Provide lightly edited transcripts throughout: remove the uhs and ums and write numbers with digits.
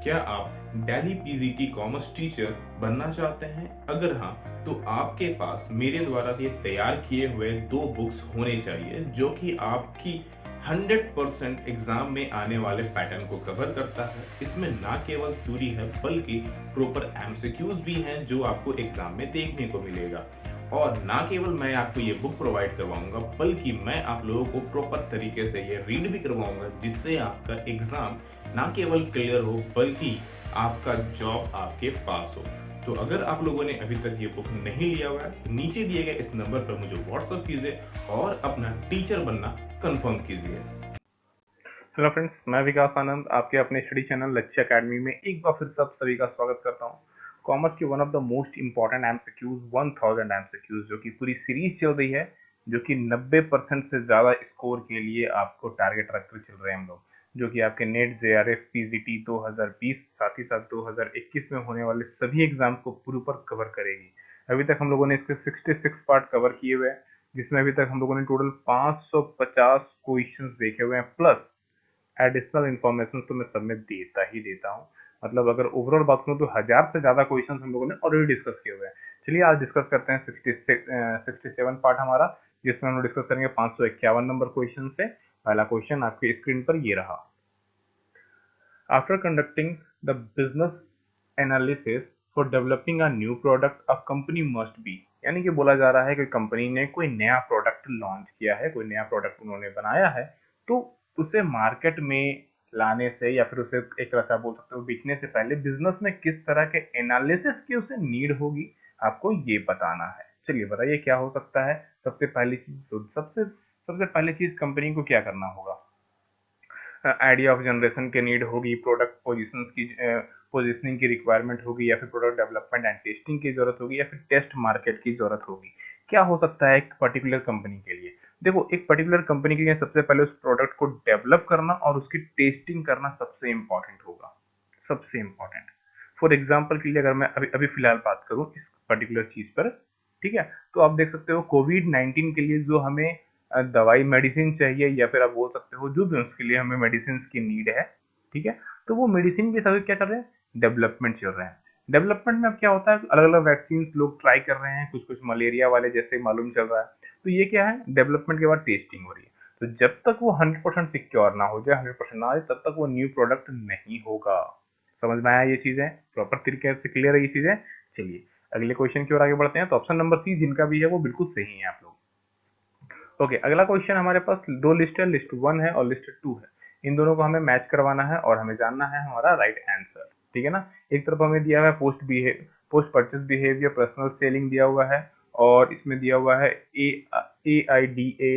क्या आप daily PGT commerce teacher बनना चाहते हैं? अगर हाँ, तो आपके पास मेरे द्वारा ये तैयार किए हुए 2 बुक्स होने चाहिए जो कि आपकी 100% एग्जाम में आने वाले पैटर्न को कवर करता है। इसमें ना केवल थ्योरी है बल्कि प्रॉपर एमसीक्यूज भी हैं जो आपको एग्जाम में देखने को मिलेगा। और ना केवल मैं आपको ये बुक प्रोवाइड करवाऊंगा बल्कि मैं आप लोगों को प्रॉपर तरीके से ये रीड भी करवाऊंगा जिससे आपका एग्जाम ना केवल क्लियर हो बल्कि आपका जॉब आपके पास हो। तो अगर आप लोगों ने अभी तक ये बुक नहीं लिया हुआ है तो नीचे दिए गए इस नंबर पर मुझे व्हाट्सअप कीजिए और अपना टीचर बनना कंफर्म कीजिए। हेलो फ्रेंड्स, मैं विकास आनंद आपके अपने स्टडी चैनल लक्ष्य अकेडमी में एक बार फिर सब सभी का स्वागत करता हूं। कॉमर्स की one of the most important MCQs 1000 MCQs जो कि पूरी सीरीज चल रही है, जो कि 90% से ज़्यादा स्कोर के लिए आपको टारगेट रखते हुए चल रहे हैं हम लोग, जो कि आपके नेट जेआरएफ पीजीटी 2020 साथ ही साथ 2021 में होने वाले सभी एग्जाम्स को पूरे पर कवर करेगी। अभी तक हम लोगों ने इसके 66 पार्ट कवर किए हुए हैं, जिसमें अभी तक हम लोगों ने टोटल 550 क्वेश्चंस देखे हुए हैं, प्लस एडिशनल इन्फॉर्मेशन तो मैं सब में देता ही देता हूँ। मतलब अगर ओवरऑल बात करूँ तो 1000 से ज़्यादा क्वेश्चंस हम लोगों ने ऑलरेडी डिस्कस किए हुए हैं। चलिए आज डिस्कस करते हैं 67 पार्ट हमारा, जिसमें हम लोग डिस्कस करेंगे 551 नंबर क्वेश्चन से। पहला क्वेश्चन आपके स्क्रीन पर ये रहा। After conducting the business analysis for developing a new product a company must be, यानी कि बोला जा रहा है कि कंपनी ने कोई नया प्रोडक्ट लॉन्च किया है, कोई नया प्रोडक्ट उन्होंने बनाया है, तो उसे मार्केट में लाने से या फिर उसे एक तरह से आप बोल सकते हो बेचने से पहले बिजनेस में किस तरह के एनालिसिस की उसे नीड होगी, आपको ये बताना है। चलिए बताइए क्या हो सकता है। सबसे पहली चीज तो सबसे सबसे पहली चीज कंपनी को क्या करना होगा। आइडिया ऑफ जनरेशन की नीड होगी, प्रोडक्ट पोजीशंस की पोजीशनिंग की रिक्वायरमेंट होगी, या फिर प्रोडक्ट डेवलपमेंट एंड टेस्टिंग की जरूरत होगी, या फिर टेस्ट मार्केट की जरूरत होगी। क्या हो सकता है एक पर्टिकुलर कंपनी के लिए। देखो, एक पर्टिकुलर कंपनी के लिए सबसे पहले उस प्रोडक्ट को डेवलप करना और उसकी टेस्टिंग करना सबसे इंपॉर्टेंट होगा, सबसे इंपॉर्टेंट। फॉर एग्जाम्पल के लिए अगर मैं अभी अभी फिलहाल बात करूं इस पर्टिकुलर चीज पर, ठीक है, तो आप देख सकते हो कोविड-19 के लिए जो हमें दवाई मेडिसिन चाहिए, या फिर आप बोल सकते हो जो भी उसके लिए हमें मेडिसिन की नीड है, ठीक है, तो वो मेडिसिन के सभी क्या कर रहे हैं, डेवलपमेंट चल रहे हैं। डेवलपमेंट में अब क्या होता है, अलग अलग वैक्सीन लोग ट्राई कर रहे हैं, कुछ कुछ मलेरिया वाले जैसे मालूम चल रहा है। तो ये क्या है, डेवलपमेंट के बाद टेस्टिंग हो रही है। तो जब तक वो 100% सिक्योर ना हो जाए, 100% ना आ जाए, तब तक वो न्यू प्रोडक्ट नहीं होगा। समझ में आया ये चीजें, प्रॉपर तरीके से क्लियर है ये चीजें। चलिए अगले क्वेश्चन की ओर आगे बढ़ते हैं। तो ऑप्शन नंबर सी जिनका भी है वो बिल्कुल सही है आप लोग। ओके, अगला क्वेश्चन हमारे पास दो लिस्ट है, लिस्ट 1 है और लिस्ट 2 है। इन दोनों को हमें मैच करवाना है और हमें जानना है हमारा राइट आंसर, ठीक है ना। एक तरफ हमें दिया हुआ है post purchase behaviour personal selling दिया हुआ है, और इसमें दिया हुआ है AIDA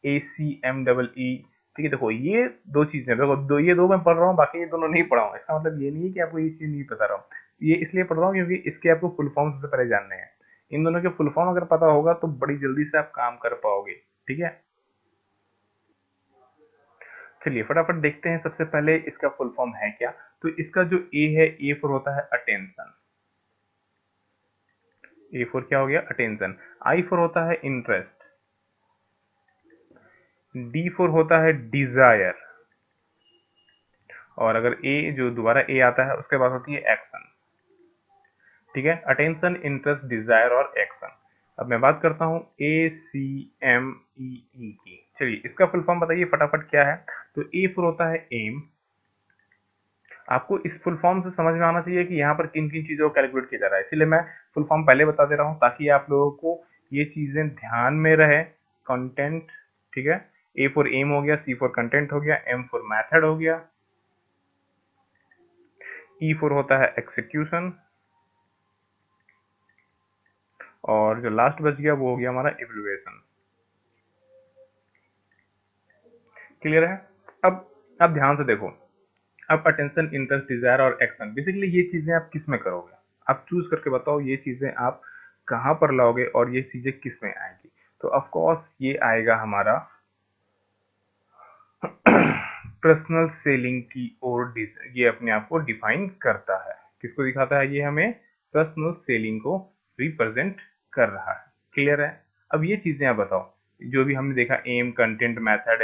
ACMEE। ठीक है, देखो ये दो चीजें, देखो ये दो मैं पढ़ रहा हूँ, बाकी ये दोनों नहीं पढ़ा हूँ। इसका मतलब ये नहीं है कि आपको ये चीज नहीं पता रहा हूँ, ये इसलिए पढ़ रहा हूँ क्योंकि इसके आपको फुल फॉर्म सबसे पहले जानने हैं। इन दोनों के फुल फॉर्म अगर पता होगा तो बड़ी जल्दी से आप काम कर पाओगे, ठीक है। चलिए फटाफट देखते हैं, सबसे पहले इसका फुल फॉर्म है क्या। तो इसका जो ए है, ए फॉर होता है अटेंशन। ए फॉर क्या हो गया, अटेंशन। आई फॉर होता है इंटरेस्ट। डी फॉर होता है डिजायर। और अगर ए जो दोबारा ए आता है उसके बाद होती है एक्शन, ठीक है। अटेंशन, इंटरेस्ट, डिजायर और एक्शन। अब मैं बात करता हूं ACMEE की। चलिए इसका फुल फॉर्म बताइए फटाफट क्या है। तो ए फॉर होता है एम। आपको इस फुल फॉर्म से समझ में आना चाहिए कि यहाँ पर किन किन चीजों को कैलकुलेट किया जा रहा है, इसलिए मैं फुल फॉर्म पहले बता दे रहा हूँ ताकि आप लोगों को ये चीजें ध्यान में रहे। कंटेंट, ठीक है, ए फॉर एम हो गया, सी फॉर कंटेंट हो गया, एम फॉर मेथड हो गया, ई फॉर होता है एक्सिक्यूशन, और जो लास्ट बच गया वो हो गया हमारा इवैल्यूएशन। क्लियर है। अब ध्यान से देखो। अब अटेंशन, इंटरेस्ट, डिजायर और एक्शन, बेसिकली ये चीजें आप किस में करोगे। आप चूज करके बताओ ये चीजें आप कहां पर लाओगे और ये चीजें किस में आएगी। तो ऑफ कोर्स ये आएगा हमारा पर्सनल सेलिंग की ओर। ये अपने आप को डिफाइन करता है, किसको दिखाता है, ये हमें पर्सनल सेलिंग को रिप्रेजेंट कर रहा है। क्लियर है। अब ये चीजें आप बताओ, जो भी हमने देखा एम, कंटेंट, मेथड,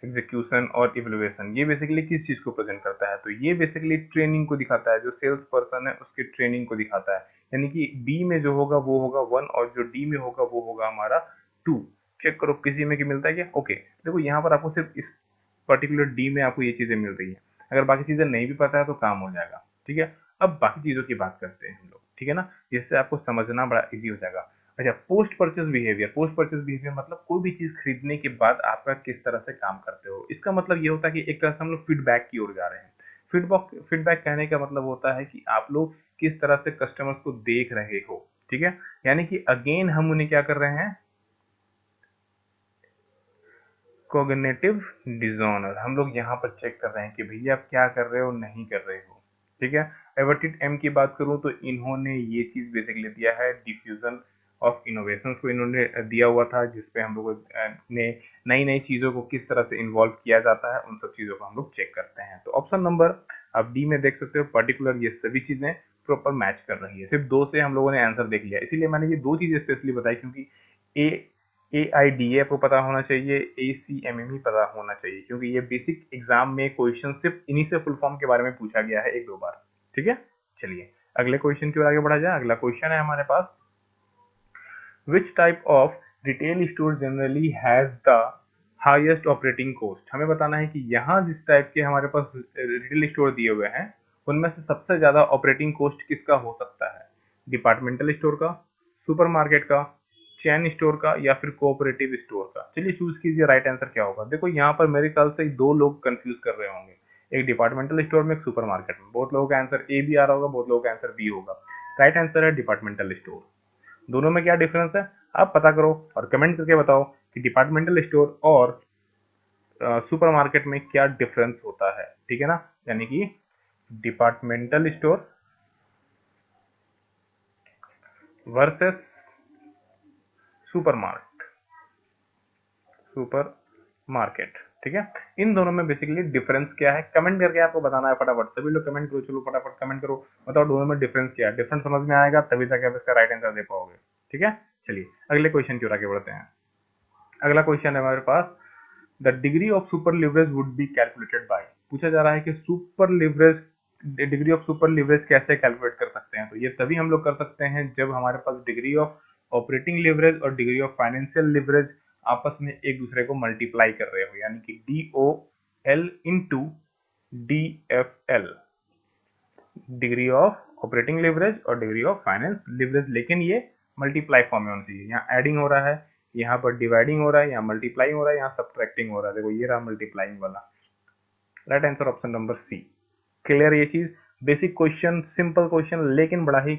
एग्जीक्यूशन और इवैल्यूएशन, ये बेसिकली किस चीज को प्रेजेंट करता है? तो ये बेसिकली ट्रेनिंग को दिखाता है, जो सेल्स पर्सन है उसके ट्रेनिंग को दिखाता है। यानी कि बी में जो होगा वो होगा 1 और जो डी में होगा वो होगा हमारा 2। चेक करो किसी में कि मिलता है क्या? ओके, देखो यहाँ पर आपको सिर्फ इस पर्टिकुलर डी में आपको ये चीजें मिल रही है। अगर बाकी चीजें नहीं भी पता है तो काम हो जाएगा। ठीक है, अब बाकी चीजों की बात करते हैं हम लोग। ठीक है ना, जिससे आपको समझना बड़ा इजी हो जाएगा। अच्छा, post purchase behaviour. Post purchase behaviour मतलब कोई भी चीज खरीदने के बाद आपका किस तरह से काम करते हो। इसका मतलब ये होता है कि एक तरह से हम लोग फीडबैक की ओर जा रहे हैं। फीडबैक फीडबैक कहने का मतलब होता है कि आप लोग किस तरह से कस्टमर्स को देख रहे हो। ठीक है, यानी कि अगेन हम उन्हें क्या कर रहे हैं? Cognitive dishonour. हम लोग यहाँ पर चेक कर रहे हैं कि भैया आप क्या कर रहे हो, नहीं कर रहे हो। ठीक है, एवर्टेड एम की बात करूं तो इन्होंने ये चीज बेसिकली दिया है, डिफ्यूजन ऑफ इनोवेशन को इन्होंने दिया हुआ था, जिसपे हम लोग ने नई नई चीजों को किस तरह से इन्वॉल्व किया जाता है उन सब चीजों को हम लोग चेक करते हैं। तो ऑप्शन नंबर आप डी में देख सकते हो, पर्टिकुलर ये सभी चीजें प्रॉपर मैच कर रही है। सिर्फ दो से हम लोगों ने आंसर देख लिया, इसीलिए मैंने ये दो चीजें स्पेशली बताई, क्योंकि ए AIDA आपको पता होना चाहिए, ACMME पता होना चाहिए, क्योंकि ये बेसिक एग्जाम में क्वेश्चन सिर्फ इन्हीं से फुल फॉर्म के बारे में पूछा गया है एक दो बार। ठीक है, चलिए अगले क्वेश्चन की ओर आगे बढ़ा जाए। अगला क्वेश्चन है हमारे पास, which type of retail store generally has the highest operating cost. हमें बताना है कि यहाँ जिस टाइप के हमारे पास रिटेल स्टोर दिए हुए हैं उनमें से सबसे ज्यादा ऑपरेटिंग कॉस्ट किसका हो सकता है? डिपार्टमेंटल स्टोर का, सुपरमार्केट का, चैन स्टोर का, या फिर कोऑपरेटिव स्टोर का? चलिए चूज कीजिए, राइट आंसर क्या होगा। देखो यहाँ पर मेरे ख्याल से दो लोग कंफ्यूज कर रहे होंगे, एक डिपार्टमेंटल स्टोर में, एक सुपरमार्केट में। बहुत लोगों का आंसर ए भी आ रहा होगा, बहुत लोगों का आंसर बी होगा। राइट आंसर है डिपार्टमेंटल स्टोर। दोनों में क्या डिफरेंस है आप पता करो और कमेंट करके बताओ कि डिपार्टमेंटल स्टोर और सुपरमार्केट में क्या डिफरेंस होता है। ठीक है ना, यानी कि departmental store versus supermarket supermarket. ठीक है, इन दोनों में बेसिकली डिफरेंस क्या है कमेंट करके आपको बताना है फटाफट। सभी लोग कमेंट करो, चलो फटाफट कमेंट करो, बताओ दोनों में डिफरेंस क्या है। डिफरेंस समझ में आएगा तभी जाके आप इसका राइट आंसर दे पाओगे। ठीक है, चलिए अगले क्वेश्चन की ओर आगे बढ़ते हैं। अगला क्वेश्चन है हमारे पास, the degree of super leverage would be calculated by. पूछा जा रहा है कि super leverage, degree of super leverage कैसे कैलकुलेट कर सकते हैं? तो ये तभी हम लोग कर सकते हैं जब हमारे पास डिग्री ऑफ ऑपरेटिंग लिवरेज और डिग्री ऑफ फाइनेंशियल लिवरेज आपस में एक दूसरे को मल्टीप्लाई कर रहे हो, यानी कि DOL into DFL, degree of operating leverage और डिग्री ऑफ फाइनेंस लिवरेज। लेकिन ये मल्टीप्लाई फॉर्म में होना चाहिए। यहाँ एडिंग हो रहा है, यहाँ पर डिवाइडिंग हो रहा है, यहाँ मल्टीप्लाइंग हो रहा है, यहाँ सब्ट्रैक्टिंग हो रहा है। देखो ये रहा मल्टीप्लाइंग वाला। Right answer option number C. Clear ये चीज? बेसिक क्वेश्चन, सिंपल क्वेश्चन, लेकिन बड़ा ही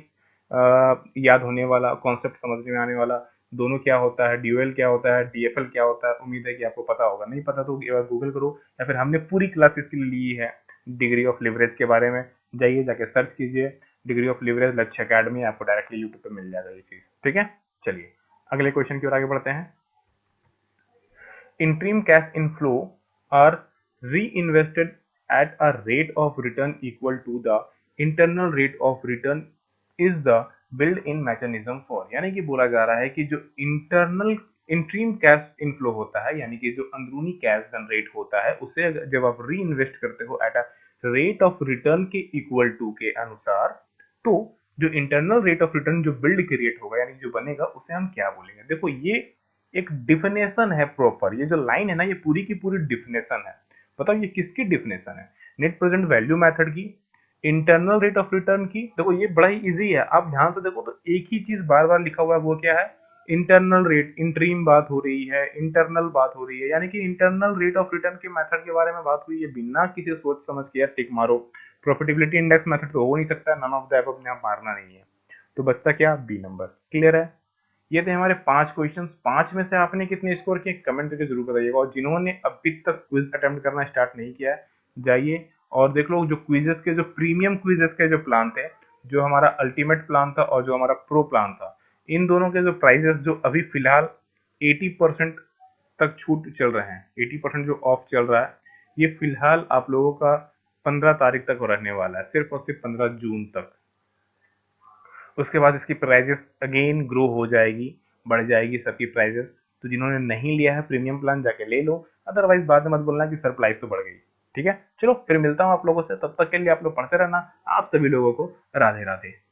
याद होने वाला, कॉन्सेप्ट समझ में आने वाला। दोनों क्या होता है, ड्यूएल क्या होता है, डीएफएल क्या होता है, उम्मीद है कि आपको पता होगा। नहीं पता तो गूगल करो, या फिर हमने पूरी क्लास इसके लिए ली है डिग्री ऑफ लिवरेज के बारे में, जाइए जाके सर्च कीजिए डिग्री ऑफ लिवरेज लक्ष्य अकेडमी, आपको डायरेक्टली यूट्यूब पे मिल जाएगा ये चीज। ठीक है, चलिए अगले क्वेश्चन की ओर आगे बढ़ते हैं। Interim cash inflow are reinvested at a rate of return equal to the internal rate of return is the built-in mechanism for। यानी कि बोला जा रहा है कि जो इंटरनल इंट्रीम कैश इनफ्लो होता है, यानी कि जो अंदरूनी कैश जनरेट होता है, उसे जब आप री इन्वेस्ट करते हो at a rate of return के इक्वल टू के अनुसार, तो जो इंटरनल रेट ऑफ रिटर्न जो बिल्ड क्रिएट होगा, यानी जो बनेगा, उसे हम क्या बोलेंगे? देखो ये एक डिफिनेशन है प्रॉपर, ये जो लाइन है ना, ये पूरी की पूरी डिफिनेशन है। बताओ ये किसकी डिफिनेशन है? नेट प्रेजेंट वैल्यू मेथड की, इंटरनल रेट ऑफ रिटर्न की। देखो ये बड़ा ही इजी है, आप ध्यान से देखो तो एक ही चीज बार बार लिखा हुआ है, वो क्या है? Internal rate. इंट्रीम बात हो रही है, इंटरनल बात हो रही है, यानी कि इंटरनल रेट ऑफ रिटर्न के मेथड के बारे में बात हुई है। बिना किसी सोच समझ के यार टिक मारो, प्रॉफिटेबिलिटी इंडेक्स मेथड तो हो नहीं सकता, नन ऑफ द अबव में आप मारना नहीं है। तो बचता क्या? B number. क्लियर है? ये थे हमारे 5 क्वेश्चंस। 5 में से आपने कितने स्कोर किए कमेंट करके जरूर बताइएगा। और जिन्होंने अभी तक क्विज अटेम्प्ट करना स्टार्ट नहीं किया है, जाइए और देख लो जो क्विजेस के, जो प्रीमियम क्विजेस के जो प्लान थे, जो हमारा अल्टीमेट प्लान था और जो हमारा प्रो प्लान था, इन दोनों के जो प्राइजेस जो अभी फिलहाल 80% तक छूट चल रहे हैं, 80% जो ऑफ चल रहा है, ये फिलहाल आप लोगों का 15 तारीख तक रहने वाला है, सिर्फ और सिर्फ 15 जून तक। उसके बाद इसकी प्राइजेस अगेन ग्रो हो जाएगी, बढ़ जाएगी सबकी प्राइजेस। तो जिन्होंने नहीं लिया है प्रीमियम प्लान, जाके ले लो। अदरवाइज बाद में मत बोलना कि सर प्राइस तो बढ़ गई। ठीक है, चलो फिर मिलता हूँ आप लोगों से, तब तक के लिए आप लोग पढ़ते रहना। आप सभी लोगों को राधे राधे।